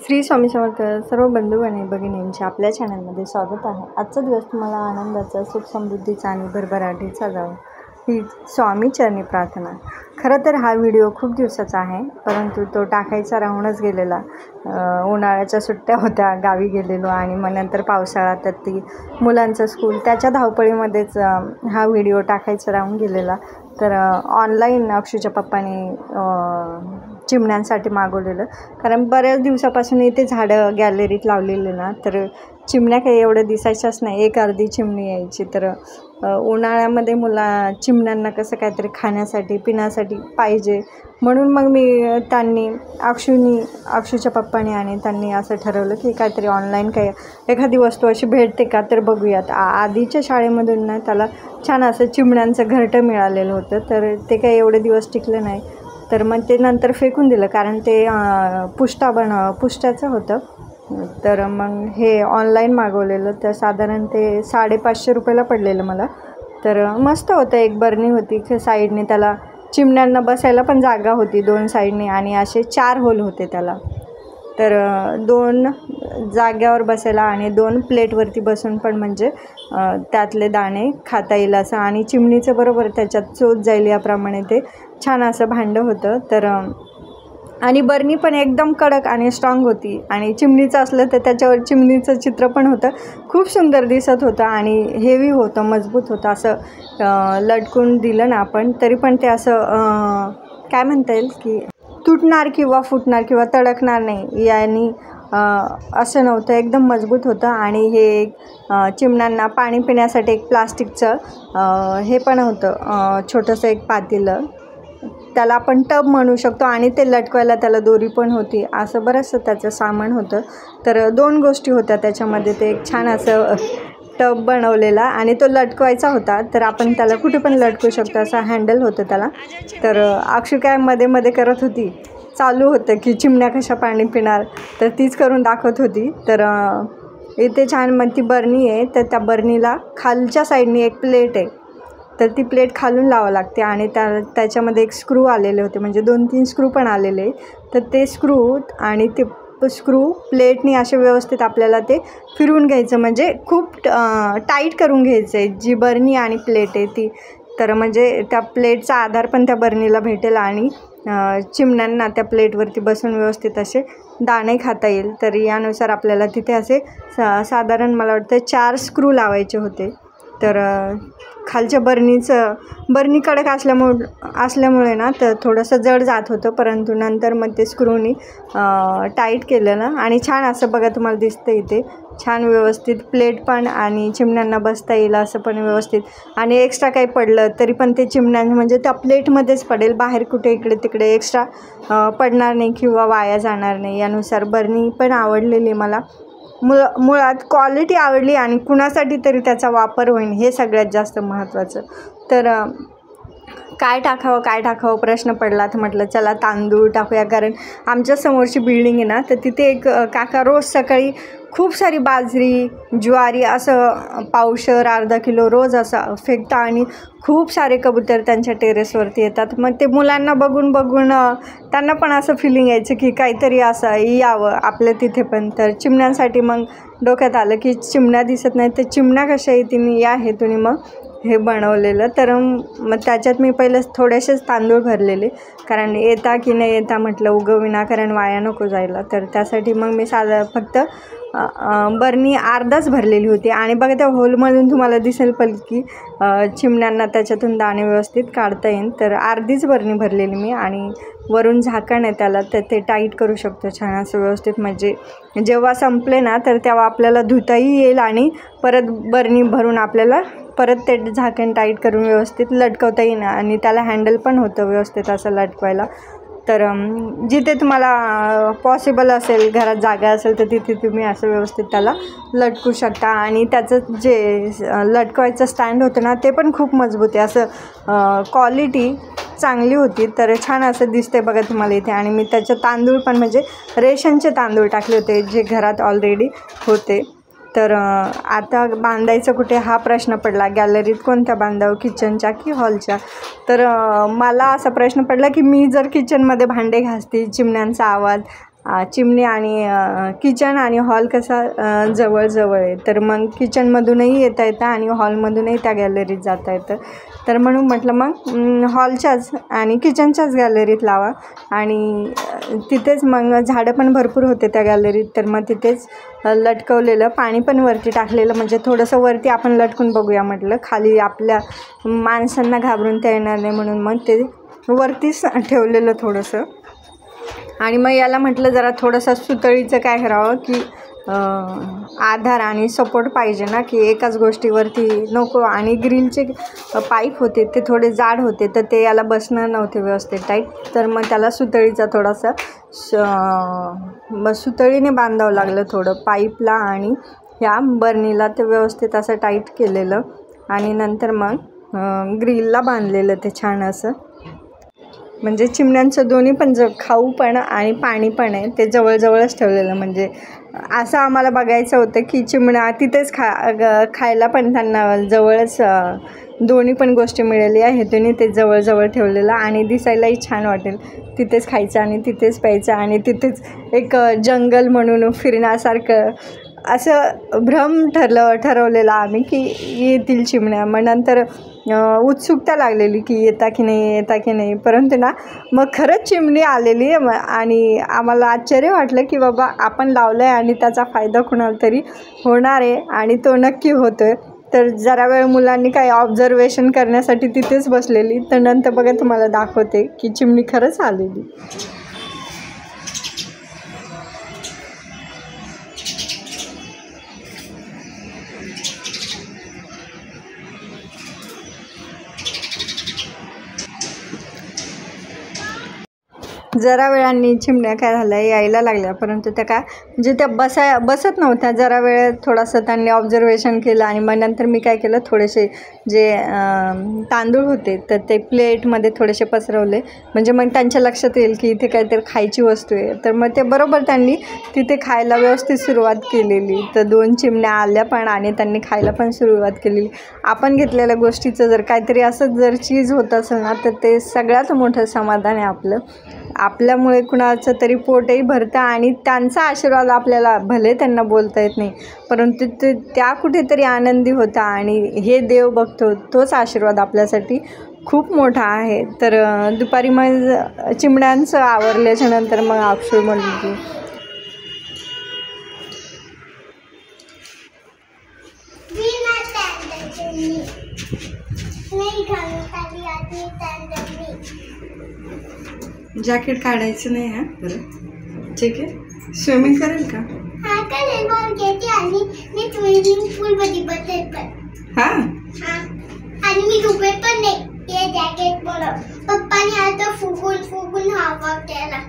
श्री स्वामी समर्थ सर्व बंधू आणि भगिनींचे आपल्या चॅनलमध्ये स्वागत आहे। आजचा दिवस तुम्हाला आनंदाचा, सुख समृद्धीचा आणि भरभराटीचा जावो ही स्वामी चरणी प्रार्थना। खरं तर हा व्हिडिओ खूप दिवसाचा आहे, परंतु तो टाकायचा राहूनच गेलेला। उन्हाळ्याच्या सुट्ट्या होत्या, गावी गेलेलो आणि मग नंतर पावसाळा, तर ती मुलांचं स्कूल, त्याच्या धावपळीमध्येच हा व्हिडिओ टाकायचा राहून गेलेला। तर ऑनलाईन अक्षूच्या पप्पाने चिमण्यांसाठी मागवलेलं, कारण बऱ्याच दिवसापासून इथे झाडं गॅलरीत लावलेले ना, तर चिमण्या काही एवढं दिसायच्याच नाही, एक अर्धी चिमणी यायची। तर उन्हाळ्यामध्ये चिमण्यांना कसं काहीतरी खाण्यासाठी पिण्यासाठी पाहिजे, म्हणून मग अक्षूच्या पप्पाने आणि त्यांनी असं ठरवलं की काहीतरी ऑनलाईन काही एखादी वस्तू अशी भेटते का, तर बघूयात। आधीच्या शाळेमधून ना त्याला छान असं चिमण्यांचं घरटं मिळालेलं होतं, तर ते काही एवढे दिवस टिकलं नाही, तर मग ते नंतर फेकून दिलं, कारण ते पुष्ट्याचं होतं। तर मग हे ऑनलाईन मागवलेलं, तर साधारण ते 550 रुपयाला पडलेलं मला। तर मस्त होतं, एक बरणी होती, साईडने त्याला चिमण्यांना बसायला पण जागा होती 2 साईडने, आणि असे 4 होल होते त्याला। तर 2 जाग्यावर बसायला आणि 2 प्लेटवरती बसून पण म्हणजे त्यातले दाणे खाता येईल असं, आणि चिमणीचं बरोबर त्याच्यात चोच जाईल याप्रमाणे ते छान असं भांडं होतं। तर आणि बरणी पण एकदम कडक आणि स्ट्रॉंग होती, आणि चिमणीचं असलं तर त्याच्यावर चिमणीचं चित्र पण होतं, खूप सुंदर दिसत होतं आणि हेवी होतं, मजबूत होतं। असं लटकून दिलं ना आपण तरी पण ते असं काय म्हणता येईल की तुटणार किंवा फुटणार किंवा तडकणार नाही, यानी असं नव्हतं, एकदम मजबूत होतं। आणि हे चिमण्यांना पाणी पिण्यासाठी एक प्लास्टिकचं हे पण होतं, छोटंसं एक पातेलं, त्याला आपण टब म्हणू शकतो, आणि ते लटकवायला त्याला दोरी पण होती, असं बरंचसं त्याचं सामान होतं। तर 2 गोष्टी होत्या त्याच्यामध्ये, ते एक छान असं टब बनवलेला आणि तो लटकवायचा होता, तर आपण त्याला कुठे पण लटकू शकतो, असं हँडल होतं त्याला। तर अक्षू काय मध्ये मध्ये करत होती, चालू होतं की चिमण्या कशा पाणी पिणार, तर तीच करून दाखवत होती। तर इथे छान मग ती बरणी आहे, तर त्या बरणीला खालच्या साईडनी एक प्लेट आहे, तर ती प्लेट खालून लावावं लागते, आणि त्याच्यामध्ये एक स्क्रू आलेले होते, म्हणजे 2-3 स्क्रू पण आलेले, तर ते स्क्रू प्लेटनी असे व्यवस्थित आपल्याला ते फिरवून घ्यायचं, म्हणजे खूप टाईट करून घ्यायचं आहे जी बरणी आणि प्लेट आहे ती। तर म्हणजे त्या प्लेटचा आधार पण त्या बरणीला भेटेल, आणि चिमण्यांना त्या प्लेटवरती बसून व्यवस्थित असे दाणे खाता येईल। तर यानुसार आपल्याला तिथे असे साधारण मला वाटतं 4 स्क्रू लावायचे होते। तर खालच्या बरणी कडक असल्यामुळे ना, तर थोडंसं जड जात होतं, परंतु नंतर मग ते स्क्रूनी टाईट केलं ना, आणि छान असं बघा तुम्हाला दिसतं इथे छान व्यवस्थित प्लेट पण, आणि चिमण्यांना बसता येईल असं पण व्यवस्थित, आणि एक्स्ट्रा काही पडलं तरी पण ते चिमण्यांना म्हणजे त्या प्लेटमध्येच पडेल, बाहेर कुठे इकडे तिकडे एक्स्ट्रा पडणार नाही किंवा वाया जाणार नाही। यानुसार बरणी पण आवडलेली मला, मुळात क्वालिटी आवडली, आणि कुणासाठी तरी त्याचा वापर होईल हे सगळ्यात जास्त महत्त्वाचं। तर काय टाकावं प्रश्न पडला, तर म्हटलं चला तांदूळ टाकूया, कारण आमच्या समोरची बिल्डिंग आहे ना, तर तिथे एक काका रोज सकाळी खूप सारी बाजरी, ज्वारी असं पावशर, अर्धा किलो रोज असं फेकता, आणि खूप सारे कबूतर त्यांच्या टेरेसवरती येतात। मग ते मुलांना बघून त्यांना पण असं फिलिंग यायचं की काहीतरी असं यावं आपल्या तिथे पण। तर चिमण्यांसाठी मग डोक्यात आलं की चिमण्या दिसत नाही, तर चिमण्या कशा येतील या हेतूने मग हे बनवलेलं। तर मग त्याच्यात मी पहिलं थोडेसेच तांदूळ भरलेले, कारण येता की नाही येता म्हटलं विनाकारण वाया नको जायला, तर त्यासाठी मग मी फक्त बरणी अर्धाच भरलेली होती। आणि बघा त्या होलमधून तुम्हाला दिसेल पण की चिमण्यांना त्याच्यातून दाणे व्यवस्थित काढता येईल। तर अर्धीच बरणी भरलेली मी, आणि वरून झाकण आहे त्याला, तर ते टाईट करू शकतो छान असं व्यवस्थित, म्हणजे जेव्हा संपले ना, तर तेव्हा आपल्याला धुताही येईल, आणि परत बरणी भरून आपल्याला परत ते झाकण टाईट करून व्यवस्थित लटकवता येईल, आणि त्याला हँडल पण होतं व्यवस्थित असं लटकवायला। तर जिथे तुम्हाला पॉसिबल असेल, घरात जागा असेल, तर तिथे तुम्ही असं व्यवस्थित त्याला लटकू शकता। आणि त्याचं जे लटकवायचं स्टँड होतं ना, ते पण खूप मजबूत आहे, असं क्वालिटी चांगली होती। तर छान असं दिसते बघा तुम्हाला इथे, आणि मी त्याचे तांदूळ पण म्हणजे रेशनचे तांदूळ टाकले होते, जे घरात ऑलरेडी होते। तर आता बांधायचं कुठे हा प्रश्न पडला, गॅलरीत कोणत्या बांधावं, किचनच्या की हॉलच्या। तर मला असा प्रश्न पडला की मी जर किचनमध्ये भांडे घासते, चिमण्यांचा आवाज चिमणी आणि किचन आणि हॉल कसा जवळ आहे, तर मग किचनमधूनही येता येतं आणि हॉलमधूनही त्या गॅलरीत जाता येतं. तर म्हणून म्हटलं मग हॉलच्याच आणि किचनच्याच गॅलरीत लावा. आणि तिथेच मग झाडं पण भरपूर होते त्या गॅलरीत, तर मग तिथेच लटकवलेलं, पाणी पण वरती टाकलेलं, म्हणजे थोडंसं वरती आपण लटकून बघूया म्हटलं, खाली आपल्या माणसांना घाबरून त्या येणार नाही म्हणून मग ते वरतीच ठेवलेलं थोडंसं. आणि मग याला म्हटलं जरा थोडंसं सुतळीचं काय करावं की आधार आणि सपोर्ट पाहिजे ना, की एकाच गोष्टीवरती नको. आणि ग्रिलचे पाईप होते ते थोडे जाड होते, तर ते याला बसणार नव्हते व्यवस्थित टाईट, तर मग त्याला सुतळीचा थोडासा सुतळीने बांधावं लागलं थोडं पाईपला आणि ह्या बर्नीला ते व्यवस्थित असं टाईट केलेलं. आणि नंतर मग ग्रिलला बांधलेलं ते छान असं. म्हणजे चिमण्यांचं दोन्ही पण खाऊ पण आणि पाणी पण आहे ते जवळजवळच ठेवलेलं. म्हणजे असं आम्हाला बघायचं होतं की चिमण्या तिथेच खायला पण त्यांना जवळच दोन्ही पण गोष्टी मिळाली आहे हेतून ते जवळजवळ ठेवलेलं. आणि दिसायलाही छान वाटेल, तिथेच खायचं आणि तिथेच प्यायचं आणि तिथेच एक जंगल म्हणून फिरण्यासारखं असं भ्रम ठरवलेला आम्ही की येतील चिमण्या. मग नंतर उत्सुकता लागलेली की येता की नाही, परंतु ना मग खरंच चिमणी आलेली. आणि आम्हाला आश्चर्य वाटलं की बाबा आपण लावलं आहे आणि त्याचा फायदा कुणाला तरी होणार आहे, आणि तो नक्की होतो आहे. तर जरा वेळ मुलांनी काही ऑब्झर्वेशन करण्यासाठी तिथेच बसलेली, तर नंतर बघा तुम्हाला दाखवते की चिमणी खरंच आलेली. जरा वेळाने चिमण्या काय झाल्या यायला लागल्या, परंतु त्या काय म्हणजे त्या बसत नव्हत्या. जरा वेळ थोडंसं त्यांनी ऑब्झर्वेशन केलं आणि मग नंतर मी काय केलं, थोडेसे जे तांदूळ होते तर ते प्लेटमध्ये थोडेसे पसरवले, म्हणजे मग त्यांच्या लक्षात येईल की इथे काहीतरी खायची वस्तू आहे. तर मग ते बरोबर त्यांनी तिथे खायला व्यवस्थित सुरुवात केलेली. तर 2 चिमण्या आल्या पण आणि त्यांनी खायला पण सुरुवात केलेली. आपण घेतलेल्या गोष्टीचं जर काहीतरी असं जर चीज होत असेल ना, तर ते सगळ्यात मोठं समाधान आहे आपलं. आपल्यामुळे कुणाचं तरी पोटही भरतं आणि त्यांचा आशीर्वाद आपल्याला, भले त्यांना बोलता येत नाही परंतु त्या कुठेतरी आनंदी होता आणि हे देव बघतो, तोच आशीर्वाद आपल्यासाठी खूप मोठा आहे. तर दुपारी मग चिमण्यांचं आवरल्याच्या नंतर मग अक्षू म्हणली की जॅकेट काढायचं नाही. हां बरं ठीक आहे. स्विमिंग करेल का? हां करेल. बॉल घेते आणि मी स्विमिंग पूलमध्ये बसेल पण. हां आणि मी डुबेल पण नाही. हे जॅकेट बनव पप्पाने आता फुगून हवा त्याला,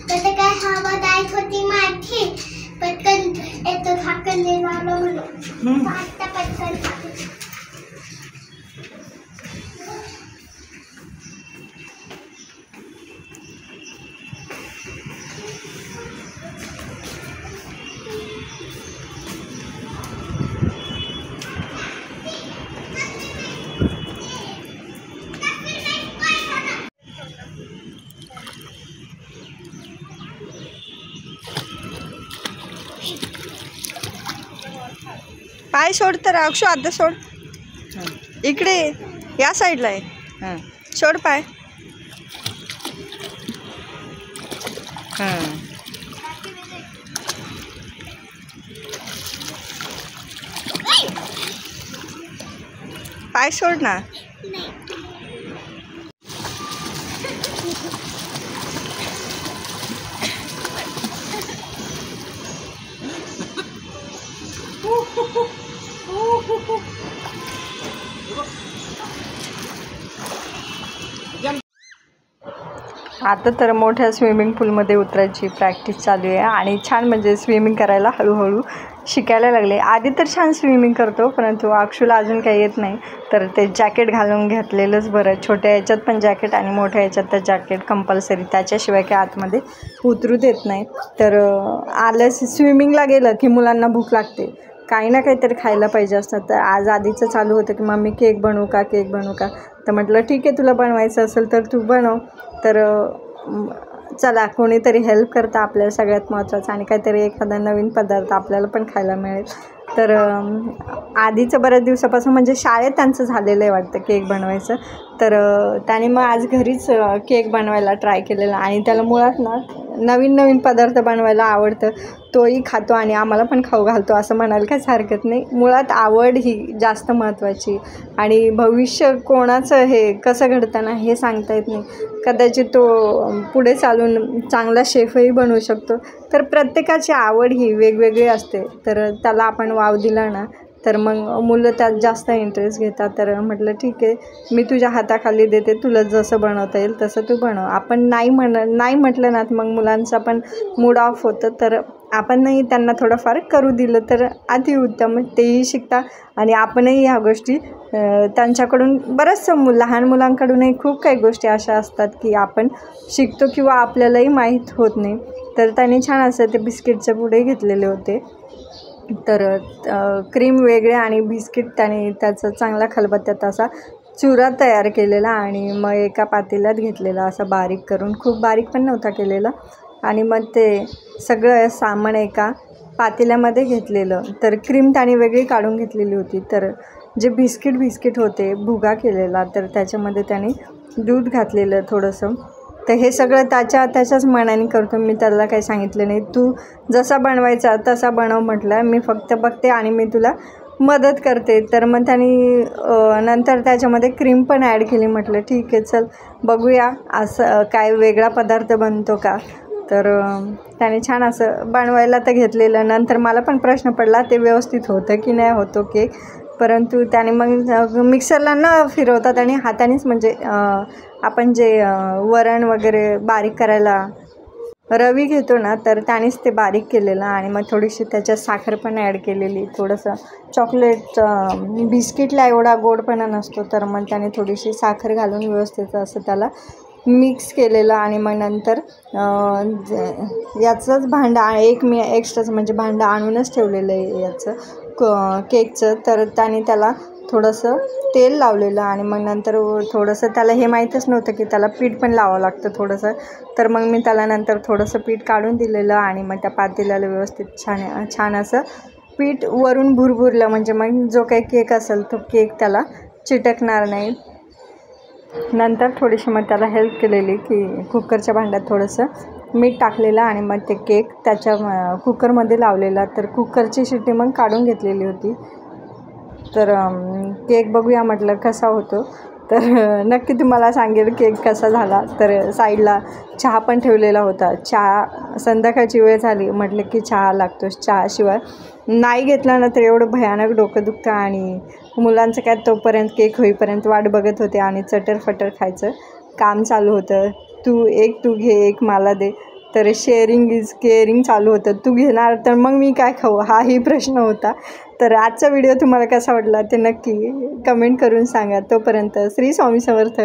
तर काय हवा जायत होती माझी, पटकन येतो झाकण लावलं म्हणून आता पटकन पाय सोड. तर अक्षू आता सोड, इकडे या साईडला आहे. हां सोड पाय. हां पाय सोड ना. आता तर मोठ्या स्विमिंग पूलमध्ये उतरायची प्रॅक्टिस चालू आहे आणि छान म्हणजे स्विमिंग करायला हळूहळू शिकायला लागले. आधी तर छान स्विमिंग करतो, परंतु अक्षूला अजून काही येत नाही, तर ते जॅकेट घालून घेतलेलंच बरं. छोट्या याच्यात पण जॅकेट आणि मोठ्या याच्यात तर जॅकेट कंपल्सरी, त्याच्याशिवाय काय आतमध्ये उतरू देत नाही. तर आलं स्विमिंगला गेलं की मुलांना भूक लागते, काही ना काहीतरी खायला पाहिजे असतं. तर आज आधीचं चालू होतं की मम्मी केक बनवू का. तर म्हटलं ठीक आहे, तुला बनवायचं असेल तर तू बनव. तर चला कोणीतरी हेल्प करतं आपल्याला सगळ्यात महत्त्वाचं, आणि काहीतरी एखादा नवीन पदार्थ आपल्याला पण खायला मिळेल. तर आधीचं बऱ्याच दिवसापासून म्हणजे शाळेत त्यांचं झालेलं आहे वाटतं केक बनवायचं. तर त्याने मग आज घरीच केक बनवायला ट्राय केलेला, आणि त्याला मुळात ना नवीन नवीन पदार्थ बनवायला आवडतं. तोही खातो आणि आम्हाला पण खाऊ घालतो असं म्हणायला काहीच हरकत नाही. मुळात आवड ही जास्त महत्त्वाची, आणि भविष्य कोणाचं हे कसं घडतं ना हे सांगता येत नाही. कदाचित तो पुढे चालून चांगला शेफही बनवू शकतो. तर प्रत्येकाची आवड ही वेगवेगळी असते, तर त्याला आपण वाव दिला ना तर मग मुलं त्यात जास्त इंटरेस्ट घेतात. तर म्हटलं ठीक आहे, मी तुझ्या हाताखाली देते, तुला जसं बनवता येईल तसं तू बनव. आपण नाही म्हटलं ना मग मुलांचा पण मूड ऑफ होतं. तर आपणही त्यांना थोडंफार करू दिलं तर अतिउत्तम, तेही शिकता आणि आपणही ह्या गोष्टी त्यांच्याकडून बरंचसं लहान मुलांकडूनही खूप काही गोष्टी अशा असतात की आपण शिकतो किंवा आपल्यालाही माहीत होत नाही. तर त्यांनी छान असं ते बिस्किटचे पुडे घेतलेले होते. तर क्रीम वेगळे आणि बिस्किट त्याने त्याचा चांगला खलबत्त्यात असा चुरा तयार केलेला, आणि मग एका पातेल्यात घेतलेला असा बारीक करून, खूप बारीक पण नव्हता केलेला. आणि मग ते सगळं सामान एका पातेल्यामध्ये घेतलेलं. तर क्रीम त्याने वेगळी काढून घेतलेली होती. तर जे बिस्किट होते भुगा केलेला, तर त्याच्यामध्ये त्याने दूध घातलेलं थोडंसं. तर हे सगळं त्याच्याच मनाने करतो. मी त्याला काही सांगितलं नाही, तू जसा बनवायचा तसा बनव म्हटलं, मी फक्त बघते आणि मी तुला मदत करते. तर मग त्यांनी नंतर त्याच्यामध्ये क्रीम पण ॲड केली. म्हटलं ठीक आहे, चल बघूया असं काय वेगळा पदार्थ बनतो का. तर त्याने छान असं बनवायला तर घेतलेलं. नंतर मला पण प्रश्न पडला ते व्यवस्थित होतं की नाही होतो केक, परंतु त्याने मग मिक्सरला न फिरवता त्याने हातानेच, म्हणजे आपण जे वरण वगैरे बारीक करायला रवी घेतो ना, तर त्यानेच ते बारीक केलेलं. आणि मग थोडीशी त्याच्यात साखर पण ॲड केलेली, थोडंसं चॉकलेट. बिस्किटला एवढा गोडपणा नसतो, तर मग त्याने थोडीशी साखर घालून व्यवस्थित असं त्याला मिक्स केलेलं. आणि मग नंतर याचंच भांडं एक मी एक्स्ट्राच म्हणजे भांडं आणूनच ठेवलेलं आहे याचं केकचं. तर त्याने त्याला थोडंसं तेल लावलेलं, आणि मग नंतर थोडंसं त्याला हे माहीतच नव्हतं की त्याला पीठ पण लावावं लागतं थोडंसं. तर मग मी त्याला नंतर थोडंसं पीठ काढून दिलेलं, आणि मग त्या पातेल्याला व्यवस्थित छान असं पीठ वरून भुरभुरलं, म्हणजे मग जो काही केक असेल तो केक त्याला चिटकणार नाही. नंतर थोडीशी मग त्याला हेल्प केलेली की कुकरच्या भांड्यात थोडंसं मीठ टाकलेलं, आणि मग ते केक त्याच्या कुकरमध्ये लावलेला. तर कुकरची शिट्टी मग काढून घेतलेली होती. तर केक बघूया म्हटलं कसा होतो. तर नक्की तुम्हाला सांगेल केक कसा झाला. तर साईडला चहा पण ठेवलेला होता. चहा संध्याकाळची वेळ झाली, म्हटलं की चहा लागतोच, चहाशिवाय नाही घेतला ना तर एवढं भयानक डोकं दुखतं. आणि मुलांचं काय तोपर्यंत केक होईपर्यंत वाट बघत होते, आणि चटरफटर खायचं काम चालू होतं. तू घे, एक मला दे. तर शेअरिंग इज केअरिंग चालू होतं. तू घेणार तर मग मी काय खाऊ, हाही प्रश्न होता. तर आजचा व्हिडिओ तुम्हाला कसा वाटला ते नक्की कमेंट करून सांगा. तोपर्यंत श्री स्वामी समर्थ.